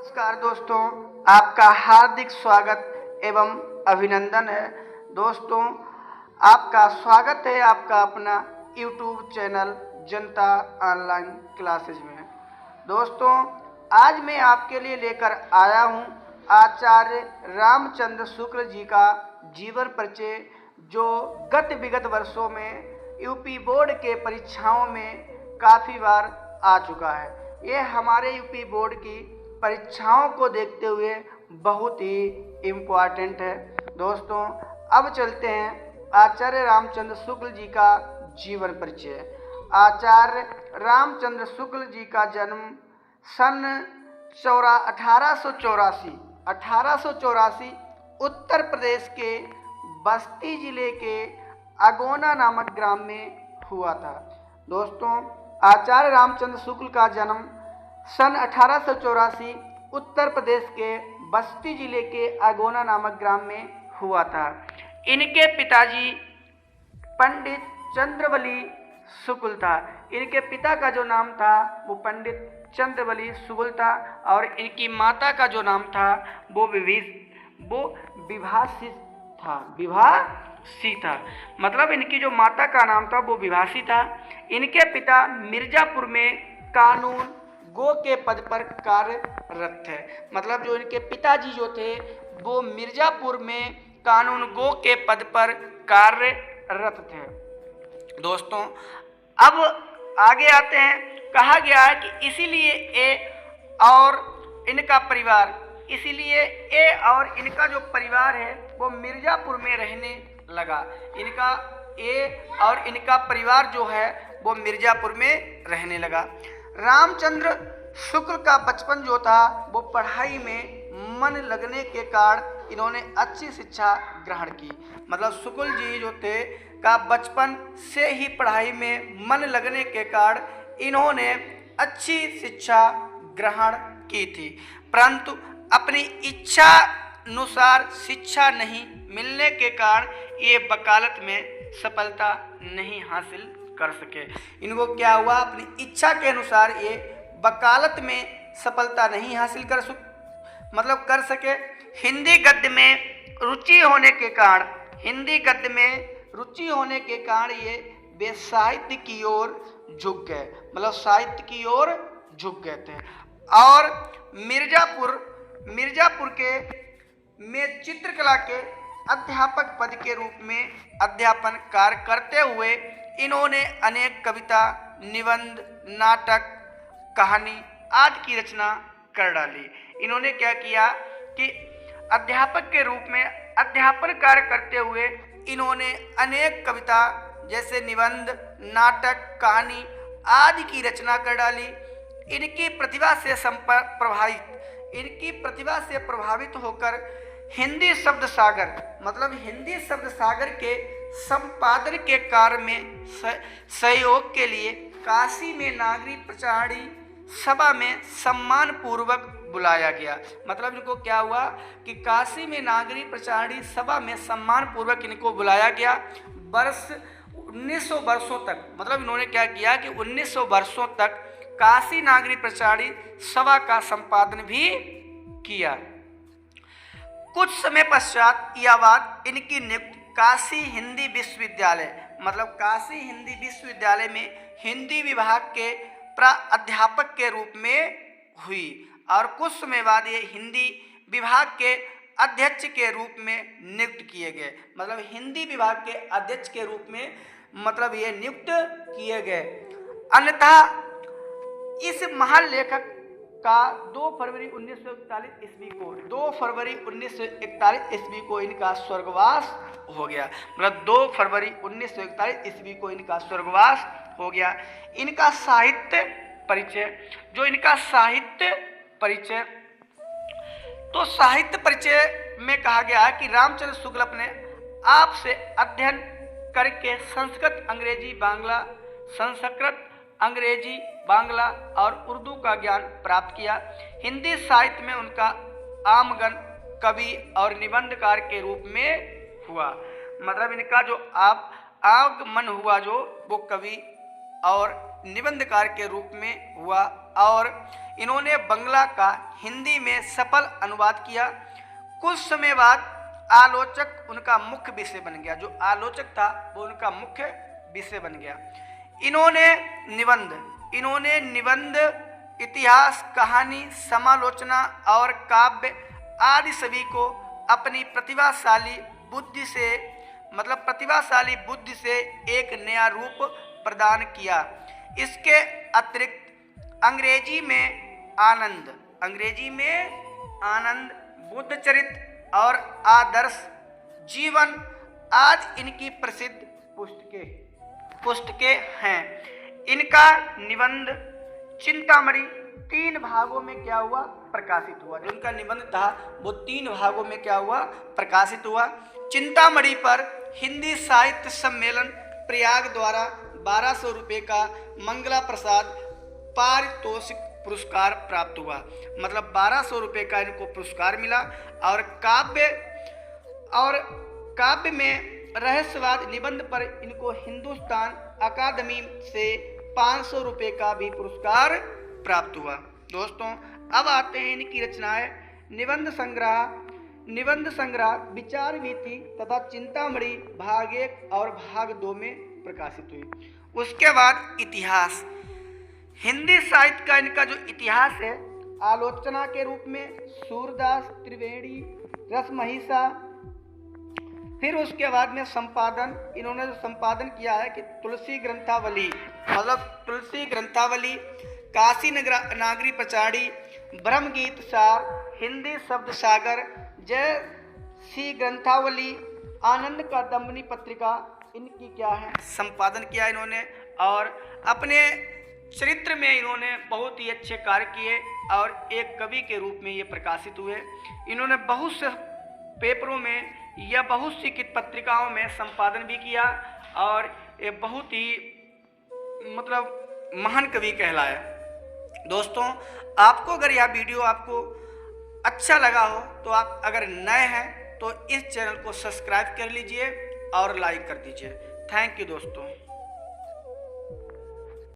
नमस्कार दोस्तों, आपका हार्दिक स्वागत एवं अभिनंदन है। दोस्तों, आपका स्वागत है आपका अपना YouTube चैनल जनता ऑनलाइन क्लासेज में। दोस्तों, आज मैं आपके लिए लेकर आया हूँ आचार्य रामचंद्र शुक्ल जी का जीवन परिचय, जो गत विगत वर्षों में यूपी बोर्ड के परीक्षाओं में काफ़ी बार आ चुका है। ये हमारे यूपी बोर्ड की परीक्षाओं को देखते हुए बहुत ही इम्पोर्टेंट है। दोस्तों, अब चलते हैं आचार्य रामचंद्र शुक्ल जी का जीवन परिचय। आचार्य रामचंद्र शुक्ल जी का जन्म सन 1884 उत्तर प्रदेश के बस्ती जिले के अगोना नामक ग्राम में हुआ था। दोस्तों, आचार्य रामचंद्र शुक्ल का जन्म सन 1884 उत्तर प्रदेश के बस्ती जिले के अगोना नामक ग्राम में हुआ था। इनके पिताजी पंडित चंद्रवली शुक्ल था। इनके पिता का जो नाम था वो पंडित चंद्रवली शुक्ल था और इनकी माता का जो नाम था वो विभासी था। मतलब इनकी जो माता का नाम था वो विभासी था। इनके पिता मिर्जापुर में कानून गो के पद पर कार्यरत थे। मतलब जो इनके पिताजी जो थे वो मिर्जापुर में कानून गो के पद पर कार्यरत थे। दोस्तों, अब आगे आते हैं। कहा गया है कि इसीलिए ए और इनका जो परिवार है वो मिर्जापुर में रहने लगा। इनका परिवार जो है वो मिर्जापुर में रहने लगा। रामचंद्र शुक्ल का बचपन जो था वो पढ़ाई में मन लगने के कारण इन्होंने अच्छी शिक्षा ग्रहण की। मतलब शुक्ल जी जो थे का बचपन से ही पढ़ाई में मन लगने के कारण इन्होंने अच्छी शिक्षा ग्रहण की थी, परंतु अपनी इच्छा अनुसार शिक्षा नहीं मिलने के कारण ये वकालत में सफलता नहीं हासिल कर सके। इनको क्या हुआ, अपनी इच्छा के अनुसार ये वकालत में सफलता नहीं हासिल कर सके। हिंदी गद्य में रुचि होने के कारण ये वे साहित्य की ओर झुक गए। मतलब साहित्य की ओर झुक गए थे और मिर्जापुर में चित्रकला के अध्यापक पद के रूप में अध्यापन कार्य करते हुए इन्होंने अनेक कविता, निबंध, नाटक, कहानी आदि की रचना कर डाली। इन्होंने क्या किया कि अध्यापक के रूप में अध्यापन कार्य करते हुए इन्होंने अनेक कविता जैसे निबंध, नाटक, कहानी आदि की रचना कर डाली। इनकी प्रतिभा से प्रभावित होकर हिंदी शब्द सागर के संपादन के कार्य में सहयोग के लिए काशी में नागरिक प्रचारणी सभा में सम्मान पूर्वक बुलाया गया। मतलब इनको क्या हुआ कि काशी में नागरिक प्रचारणी सभा में सम्मान पूर्वक इनको बुलाया गया। वर्ष 1900 वर्षों तक, मतलब इन्होंने क्या किया कि 1900 वर्षों तक काशी नागरिक प्रचारणी सभा का संपादन भी किया। कुछ समय पश्चात यह बात इनकी नियुक्ति काशी हिंदी विश्वविद्यालय में हिंदी विभाग के प्राध्यापक के रूप में हुई और कुछ समय बाद ये हिंदी विभाग के अध्यक्ष के रूप में नियुक्त किए गए। मतलब हिंदी विभाग के अध्यक्ष के रूप में ये नियुक्त किए गए। अन्यथा इस महान लेखक का 2 फरवरी 1941 ईस्वी को इनका स्वर्गवास हो गया। मतलब 2 फरवरी 1941 ईस्वी को इनका स्वर्गवास हो गया। इनका साहित्य परिचय में कहा गया है कि रामचंद्र शुक्ल अपने आप से अध्ययन करके संस्कृत, अंग्रेजी, बांग्ला और उर्दू का ज्ञान प्राप्त किया। हिंदी साहित्य में उनका आमगन कवि और निबंधकार के रूप में हुआ। मतलब इनका जो आगमन हुआ जो वो कवि और निबंधकार के रूप में हुआ और इन्होंने बंगला का हिंदी में सफल अनुवाद किया। कुछ समय बाद आलोचक उनका मुख्य विषय बन गया। जो आलोचक था वो उनका मुख्य विषय बन गया। इन्होंने निबंध, इतिहास, कहानी, समालोचना और काव्य आदि सभी को अपनी प्रतिभाशाली बुद्धि से एक नया रूप प्रदान किया। इसके अतिरिक्त अंग्रेजी में आनंद, बुद्ध चरित्र और आदर्श जीवन आज इनकी प्रसिद्ध पुस्तकें हैं। इनका निबंध चिंतामणि 3 भागों में क्या हुआ? प्रकाशित हुआ। जो उनका निबंध था वो 3 भागों में क्या हुआ? प्रकाशित हुआ। चिंतामणि पर हिंदी साहित्य सम्मेलन प्रयाग द्वारा 1200 रुपये का मंगला प्रसाद पारितोषिक पुरस्कार प्राप्त हुआ। मतलब 1200 रुपये का इनको पुरस्कार मिला। और काव्य में रहस्यवाद निबंध पर इनको हिंदुस्तान अकादमी से 500 रुपये का भी पुरस्कार प्राप्त हुआ। दोस्तों अब आते हैं इनकी रचनाएं। निबंध संग्रह विचार वीथी तथा चिंतामणि भाग 1 और भाग 2 में प्रकाशित हुई। उसके बाद इतिहास, हिंदी साहित्य का इनका जो इतिहास है, आलोचना के रूप में सूरदास, त्रिवेणी, रसमहिषा। फिर उसके बाद में संपादन, इन्होंने जो संपादन किया है कि तुलसी ग्रंथावली, काशी नागरी पचाड़ी, ब्रह्म गीत सार, हिंदी शब्द सागर, जय सी ग्रंथावली, आनंद का दमनी पत्रिका, इनकी क्या है संपादन किया इन्होंने। और अपने चरित्र में इन्होंने बहुत ही अच्छे कार्य किए और एक कवि के रूप में ये प्रकाशित हुए। इन्होंने बहुत से पेपरों में या बहुत सी पत्रिकाओं में संपादन भी किया और ये बहुत ही महान कवि कहलाए। दोस्तों आपको अगर यह वीडियो आपको अच्छा लगा हो तो आप अगर नए हैं तो इस चैनल को सब्सक्राइब कर लीजिए और लाइक कर दीजिए। थैंक यू दोस्तों।